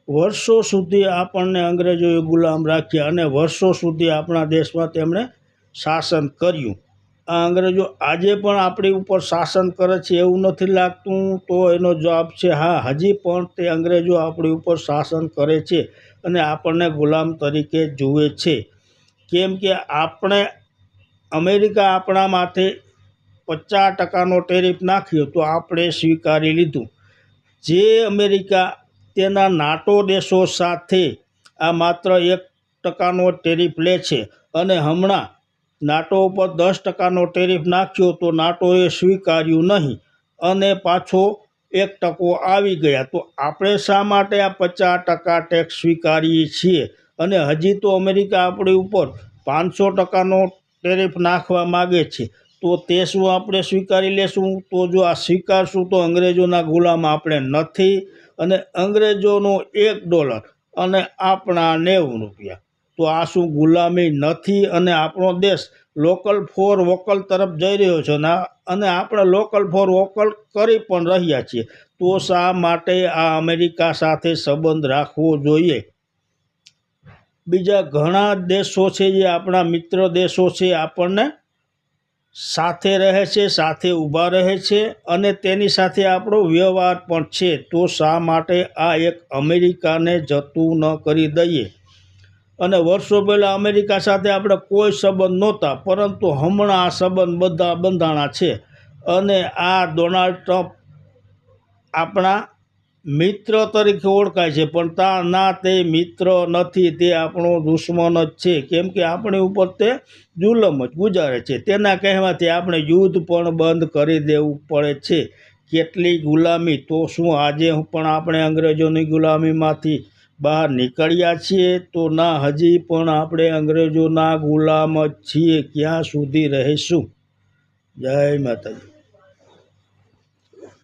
વર્ષો સુધી આપણને અંગ્રેજોએ ગુલામ રાખ્યા અને વર્ષો સુધી આપણા દેશમાં તેમણે શાસન કર્યું। આ અંગ્રેજો આજે પણ આપણી ઉપર શાસન કરે છે એવું નથી લાગતું? તો એનો જવાબ છે હા, હજી પણ તે અંગ્રેજો આપણી ઉપર શાસન કરે છે અને આપણને ગુલામ તરીકે જુએ છે। કેમ કે અમેરિકા આપણા માથે 50% ટેરિફ નાખ્યો તો આપણે સ્વીકારી લીધું। જે અમેરિકા તેના નાટો દેશો સાથે આ માત્ર 1% ટેરિફ લે છે અને હમણાં નાટો ઉપર 10% ટેરિફ નાખ્યો તો નાટોએ સ્વીકાર્યું નહીં અને પાછો 1% આવી ગયા। તો આપણે શા માટે આ 50% ટેક્સ સ્વીકારીએ છીએ અને હજી તો અમેરિકા આપણી ઉપર 500%નો ટેરિફ નાખવા માગે છે? તો તે શું આપણે સ્વીકારી લેશું? તો જો આ સ્વીકારશું તો અંગ્રેજોના ગુલામ આપણે નથી અને અંગ્રેજોનો $1 અને આપણા 90 રૂપિયા, તો આ શું ગુલામી નથી? અને આપણો દેશ લોકલ ફોર વોકલ તરફ જઈ રહ્યો છે અને આપણે લોકલ ફોર વોકલ કરી પણ રહ્યા છીએ। તો શા માટે આ અમેરિકા સાથે સંબંધ રાખવો જોઈએ? બીજા ઘણા દેશો છે જે આપણા મિત્ર દેશો છે, આપણને સાથે રહે છે, સાથે ઊભા રહે છે અને તેની સાથે આપણો વ્યવહાર પણ છે। તો શા માટે આ એક અમેરિકાને જતું ન કરી દઈએ? અને વર્ષો પહેલાં અમેરિકા સાથે આપણે કોઈ સંબંધ નહોતા, પરંતુ હમણાં આ સંબંધ બધા બંધાણા છે અને આ ડોનાલ્ડ ટ્રમ્પ આપણા મિત્ર તરીકે ઓળખાય છે, પણ ના, તે મિત્ર નથી, તે આપણો દુશ્મન જ છે। કેમ કે આપણી ઉપર તે જુલમ જ ગુજારે છે। તેના કહેવાથી આપણે યુદ્ધ પણ બંધ કરી દેવું પડે છે। કેટલી ગુલામી! તો શું આજે પણ આપણે અંગ્રેજોની ગુલામીમાંથી બહાર નીકળ્યા છીએ? તો ના, હજી પણ આપણે અંગ્રેજોના ગુલામ જ છીએ। ક્યાં સુધી રહીશું? જય માતાજી।